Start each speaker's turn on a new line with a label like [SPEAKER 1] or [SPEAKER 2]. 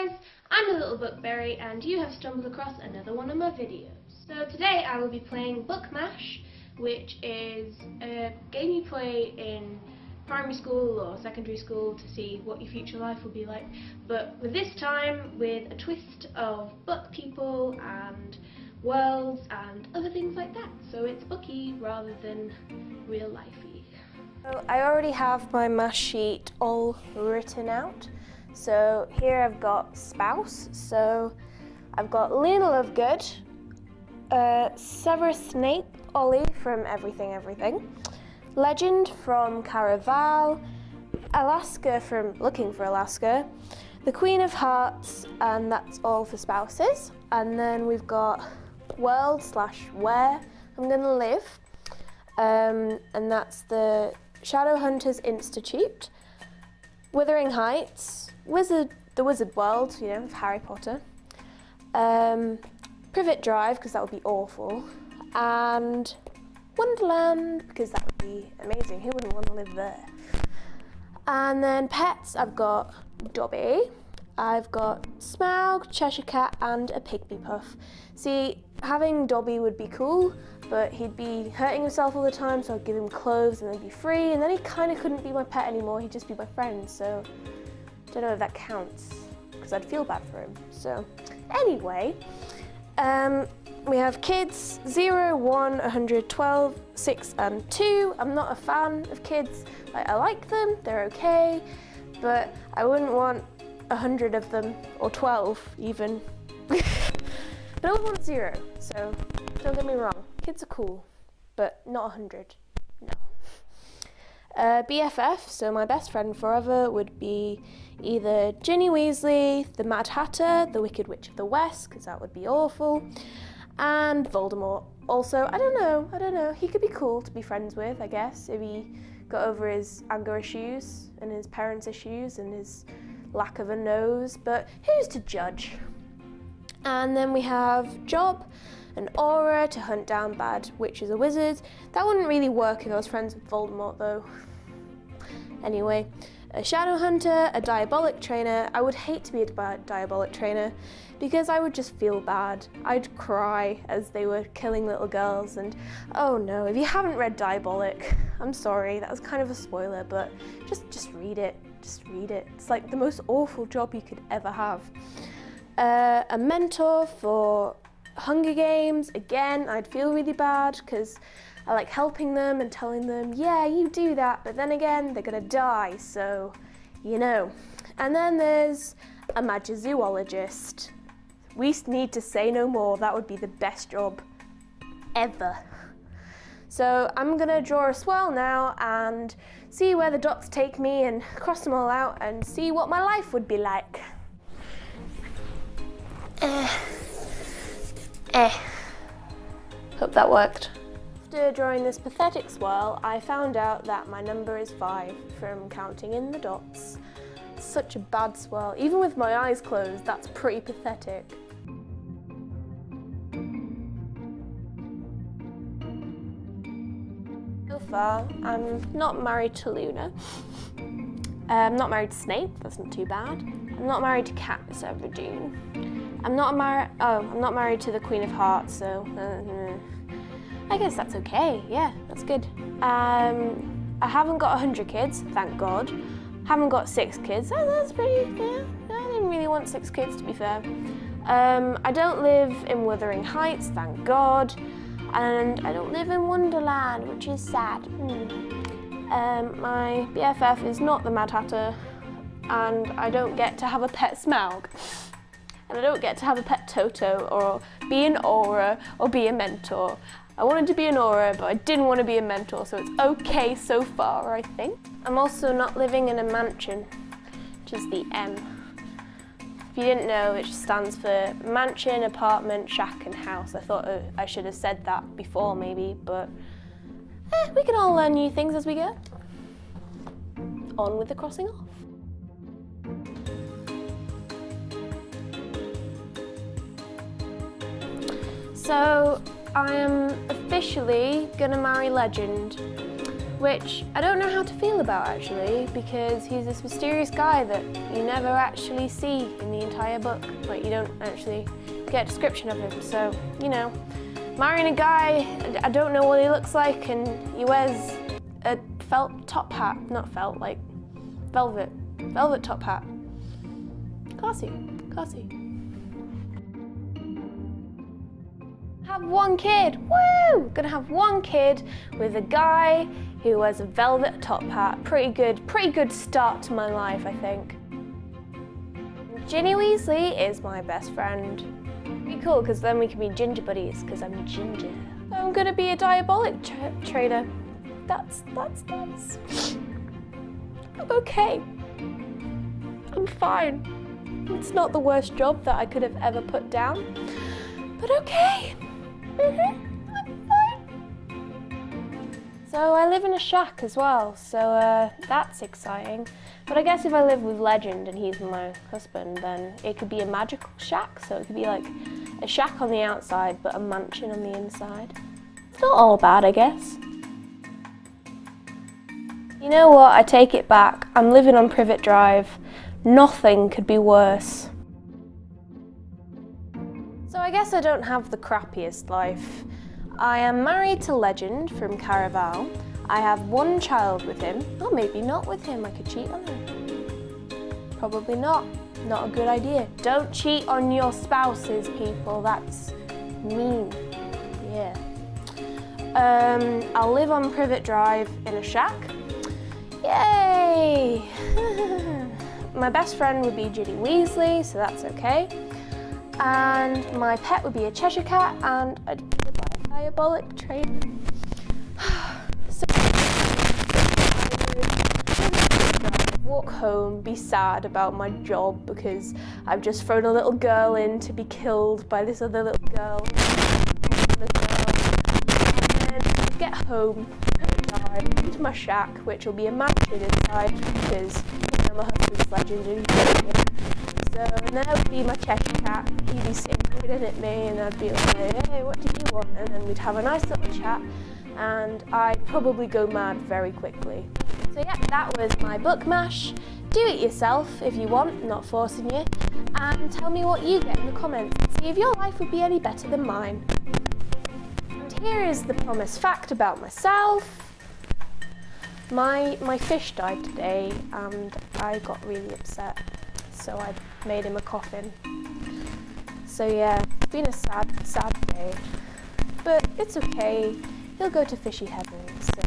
[SPEAKER 1] guys, I'm the Little Bookberry and you have stumbled across another one of my videos. So today I will be playing Book Mash, which is a game you play in primary school or secondary school to see what your future life will be like, but with this time with a twist of book people and worlds and other things like that. So it's booky rather than real lifey.
[SPEAKER 2] So I already have my mash sheet all written out. So here I've got Spouse, so I've got Lena Lovegood, Severus Snape, Ollie from Everything, Legend from Caraval, Alaska from Looking for Alaska, the Queen of Hearts, and that's all for spouses. And then we've got World/Where I'm Gonna Live, and that's the Shadowhunters Institute, Wuthering Heights, the Wizard World, you know, of Harry Potter, Privet Drive, because that would be awful, and Wonderland, because that would be amazing. Who wouldn't want to live there? And then pets, I've got Dobby, I've got Smaug, Cheshire Cat, and a Pygmy Puff. See, having Dobby would be cool, but he'd be hurting himself all the time, so I'd give him clothes and then be free, and then he kind of couldn't be my pet anymore, he'd just be my friend, so I don't know if that counts, because I'd feel bad for him. So, anyway, we have kids 0, 1, 100, 12, 6, and 2. I'm not a fan of kids. I like them, they're okay, but I wouldn't want 100 of them, or 12 even. But I would want 0, so don't get me wrong. Kids are cool, but not 100, no. BFF, so my best friend forever, would be either Ginny Weasley, the Mad Hatter, the Wicked Witch of the West, because that would be awful, and Voldemort. Also, I don't know, he could be cool to be friends with, I guess, if he got over his anger issues, and his parents' issues, and his lack of a nose, but who's to judge? And then we have Job and Aura to hunt down bad witches or wizards. That wouldn't really work if I was friends with Voldemort though. Anyway, a shadow hunter, a diabolic trainer. I would hate to be a diabolic trainer because I would just feel bad. I'd cry as they were killing little girls, and oh no, if you haven't read Diabolic, I'm sorry, that was kind of a spoiler, but just read it, It's like the most awful job you could ever have. A mentor for Hunger Games. Again, I'd feel really bad because I like helping them and telling them, yeah, you do that, but then again, they're gonna die, so, you know. And then there's a Magizoologist. We need to say no more, that would be the best job ever. So I'm gonna draw a swirl now and see where the dots take me and cross them all out and see what my life would be like. Hope that worked. After drawing this pathetic swirl, I found out that my number is 5 from counting in the dots. Such a bad swirl. Even with my eyes closed, that's pretty pathetic. So far, I'm not married to Luna. I'm not married to Snape, that's not too bad. I'm not married to Katniss Everdeen. I'm not married to the Queen of Hearts, so I guess that's okay. Yeah, that's good. I haven't got 100 kids, thank God. Haven't got 6 kids. Oh, that's pretty. Yeah, I didn't really want 6 kids, to be fair. I don't live in Wuthering Heights, thank God, and I don't live in Wonderland, which is sad. My BFF is not the Mad Hatter, and I don't get to have a pet Smaug. And I don't get to have a pet Toto, or be an Aura, or be a mentor. I wanted to be an Aura, but I didn't want to be a mentor, so it's okay so far, I think. I'm also not living in a mansion, which is the M. If you didn't know, it just stands for mansion, apartment, shack, and house. I thought I should have said that before, maybe, but we can all learn new things as we go. On with the crossing off. So I am officially gonna marry Legend. which I don't know how to feel about actually, because he's this mysterious guy that you never actually see in the entire book. Like, you don't actually get a description of him. So, you know, marrying a guy, I don't know what he looks like, and he wears a felt top hat. Not felt, like velvet top hat. Classy, classy. Have one kid, woo! Gonna have one kid with a guy who wears a velvet top hat. Pretty good start to my life, I think. Ginny Weasley is my best friend. Pretty cool, because then we can be ginger buddies, because I'm ginger. So I'm gonna be a diabolic trader. That's nice. I'm okay. I'm fine. It's not the worst job that I could have ever put down, but okay. I'm fine. So I live in a shack as well, so that's exciting. But I guess if I live with Legend and he's my husband, then it could be a magical shack, so it could be like a shack on the outside but a mansion on the inside. It's not all bad, I guess. You know what, I take it back. I'm living on Privet Drive. Nothing could be worse. So I guess I don't have the crappiest life. I am married to Legend from Caraval. I have one child with him. Oh, maybe not with him, I could cheat on him. Probably not. Not a good idea. Don't cheat on your spouses, people. That's mean. Yeah. I'll live on Privet Drive in a shack. Yay! My best friend would be Ginny Weasley, so that's okay. And my pet would be a Cheshire Cat, and I'd be a diabolic trader. So I would walk home, be sad about my job because I've just thrown a little girl in to be killed by this other little girl. And then get home, to my shack, which will be a mansion inside because you know, my husband's Legend and so and there would be my Cheshire Cat. He'd be sitting grinning at me and I'd be like, hey, what do you want? And then we'd have a nice little chat and I'd probably go mad very quickly. So yeah, that was my book mash. Do it yourself if you want, not forcing you. And tell me what you get in the comments and see if your life would be any better than mine. And here is the promised fact about myself. My fish died today and I got really upset, so I made him a coffin. So yeah, it's been a sad day, but it's okay. He'll go to fishy heaven, so